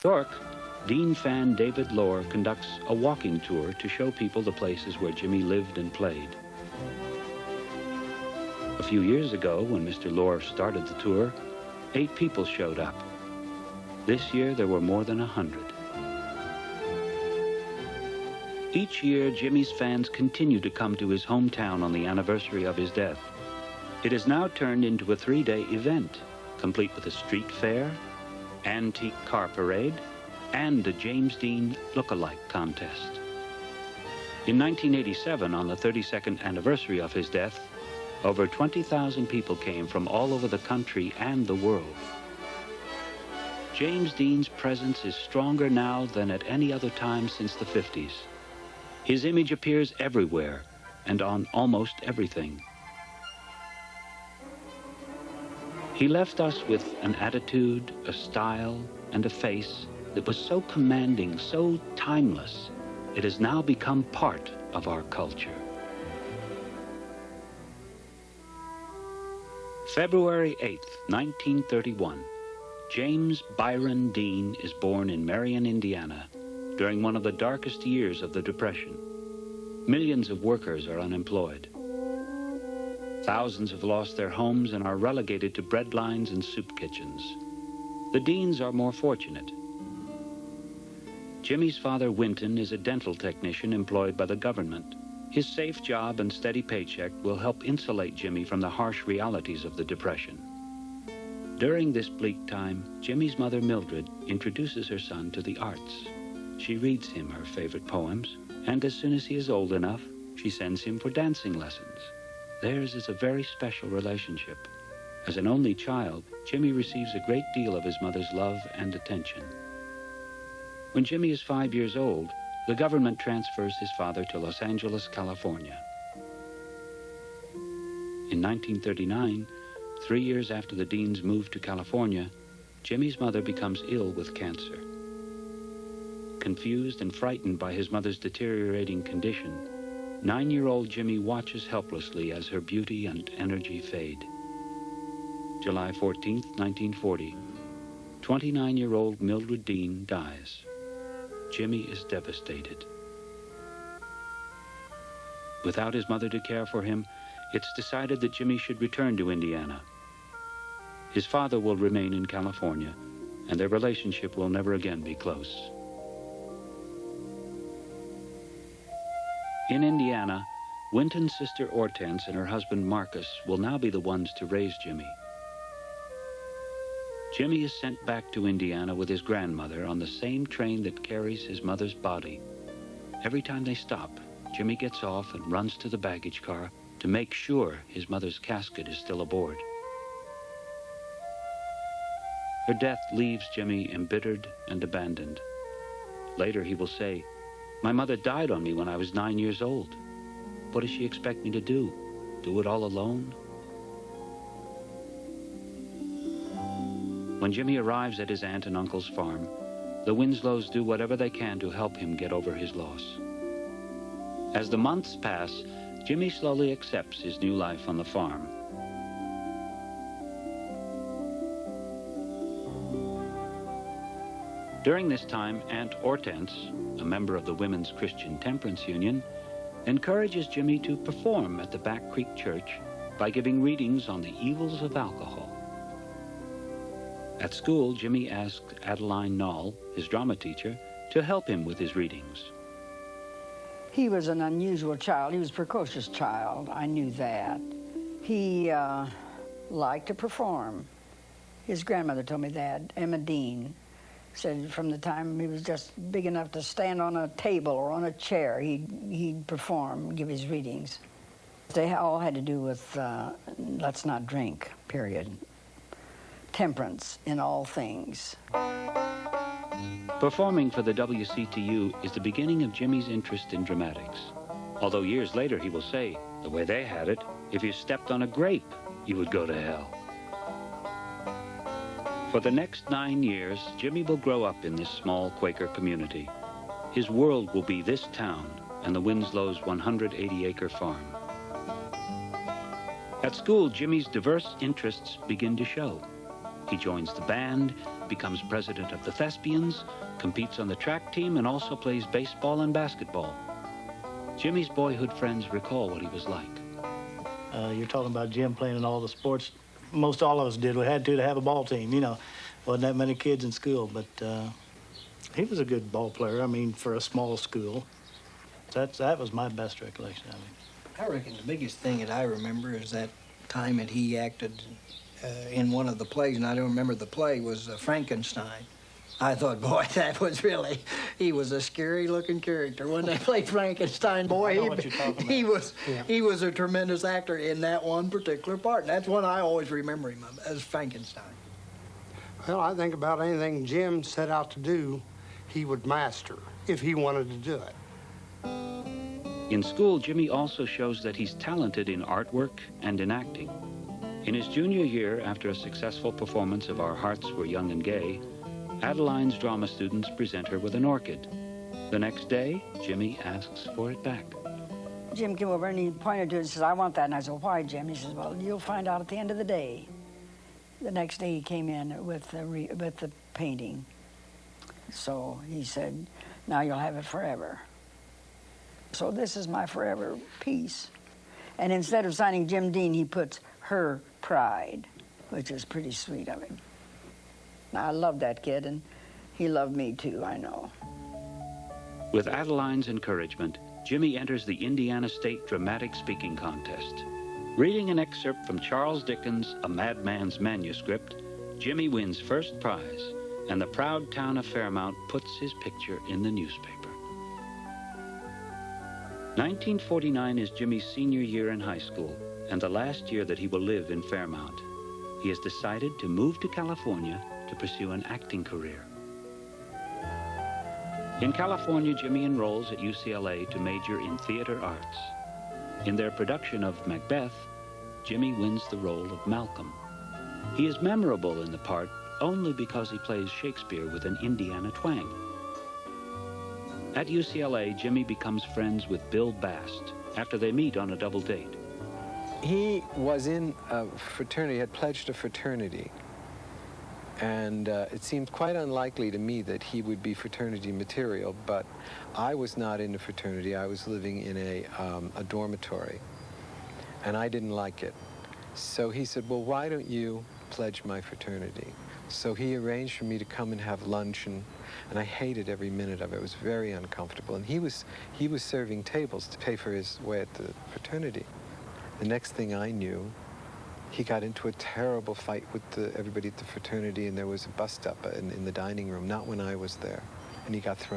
York, Dean fan David Lohr conducts a walking tour to show people the places where Jimmy lived and played. A few years ago, when Mr. Lohr started the tour, 8 people showed up. This year, there were more than 100. Each year, Jimmy's fans continue to come to his hometown on the anniversary of his death. It has now turned into a 3-day event, complete with a street fair, antique car parade, and a James Dean look-alike contest. In 1987, on the 32nd anniversary of his death, over 20,000 people came from all over the country and the world. James Dean's presence is stronger now than at any other time since the 50s. His image appears everywhere and on almost everything. He left us with an attitude, a style, and a face that was so commanding, so timeless, it has now become part of our culture. February 8th, 1931, James Byron Dean is born in Marion, Indiana, during one of the darkest years of the Depression. Millions of workers are unemployed. Thousands have lost their homes and are relegated to bread lines and soup kitchens. The Deans are more fortunate. Jimmy's father, Winton, is a dental technician employed by the government. His safe job and steady paycheck will help insulate Jimmy from the harsh realities of the Depression. During this bleak time, Jimmy's mother, Mildred, introduces her son to the arts. She reads him her favorite poems, and as soon as he is old enough, she sends him for dancing lessons. Theirs is a very special relationship. As an only child, Jimmy receives a great deal of his mother's love and attention. When Jimmy is 5 years old, the government transfers his father to Los Angeles, California. In 1939, 3 years after the Deans moved to California, Jimmy's mother becomes ill with cancer. Confused and frightened by his mother's deteriorating condition, 9-year-old Jimmy watches helplessly as her beauty and energy fade. July 14th, 1940, 29-year-old Mildred Dean dies. Jimmy is devastated. Without his mother to care for him, it's decided that Jimmy should return to Indiana. His father will remain in California, and their relationship will never again be close. In Indiana, Winton's sister Hortense and her husband Marcus will now be the ones to raise Jimmy. Jimmy is sent back to Indiana with his grandmother on the same train that carries his mother's body. Every time they stop, Jimmy gets off and runs to the baggage car to make sure his mother's casket is still aboard. Her death leaves Jimmy embittered and abandoned. Later he will say, "My mother died on me when I was 9 years old. What does she expect me to do? Do it all alone?" When Jimmy arrives at his aunt and uncle's farm, the Winslows do whatever they can to help him get over his loss. As the months pass, Jimmy slowly accepts his new life on the farm. During this time, Aunt Hortense, a member of the Women's Christian Temperance Union, encourages Jimmy to perform at the Back Creek Church by giving readings on the evils of alcohol. At school, Jimmy asked Adeline Knoll, his drama teacher, to help him with his readings. He was an unusual child. He was a precocious child. I knew that. He liked to perform. His grandmother told me that, Emma Dean. Said from the time he was just big enough to stand on a table or on a chair, he'd perform, give his readings. They all had to do with let's not drink, period. Temperance in all things. Performing for the WCTU is the beginning of Jimmy's interest in dramatics. Although years later he will say, the way they had it, if you stepped on a grape, you would go to hell. For the next 9 years, Jimmy will grow up in this small Quaker community. His world will be this town and the Winslows' 180-acre farm. At school, Jimmy's diverse interests begin to show. He joins the band, becomes president of the Thespians, competes on the track team, and also plays baseball and basketball. Jimmy's boyhood friends recall what he was like. You're talking about Jim playing in all the sports. Most all of us did. We had to have a ball team, you know. Wasn't that many kids in school, but he was a good ball player, I mean, for a small school. That was my best recollection of him. I reckon the biggest thing that I remember is that time that he acted in one of the plays, and I don't remember the play, was Frankenstein. I thought, boy, that was really, he was a scary-looking character. When they played Frankenstein, boy, he was a tremendous actor in that one particular part, and that's one I always remember him as Frankenstein. Well, I think about anything Jim set out to do, he would master if he wanted to do it. In school, Jimmy also shows that he's talented in artwork and in acting. In his junior year, after a successful performance of Our Hearts Were Young and Gay, Adeline's drama students present her with an orchid. The next day, Jimmy asks for it back. Jim came over and he pointed to it and says, I want that. And I said, why, Jim? He says, well, you'll find out at the end of the day. The next day he came in with the painting. So he said, now you'll have it forever. So this is my forever piece. And instead of signing Jim Dean, he puts her pride, which is pretty sweet of him. Now, I love that kid, and he loved me too, I know. With Adeline's encouragement, Jimmy enters the Indiana State Dramatic Speaking Contest. Reading an excerpt from Charles Dickens' A Madman's Manuscript, Jimmy wins first prize, and the proud town of Fairmount puts his picture in the newspaper. 1949 is Jimmy's senior year in high school, and the last year that he will live in Fairmount. He has decided to move to California to pursue an acting career. In California, Jimmy enrolls at UCLA to major in theater arts. In their production of Macbeth, Jimmy wins the role of Malcolm. He is memorable in the part only because he plays Shakespeare with an Indiana twang. At UCLA, Jimmy becomes friends with Bill Bast after they meet on a double date. He was in a fraternity, had pledged a fraternity. And it seemed quite unlikely to me that he would be fraternity material, but I was not in a fraternity. I was living in a dormitory, and I didn't like it. So he said, well, why don't you pledge my fraternity? So he arranged for me to come and have lunch, and I hated every minute of it. It was very uncomfortable. And he was serving tables to pay for his way at the fraternity. The next thing I knew, he got into a terrible fight with everybody at the fraternity, and there was a bust-up in the dining room, not when I was there, and he got thrown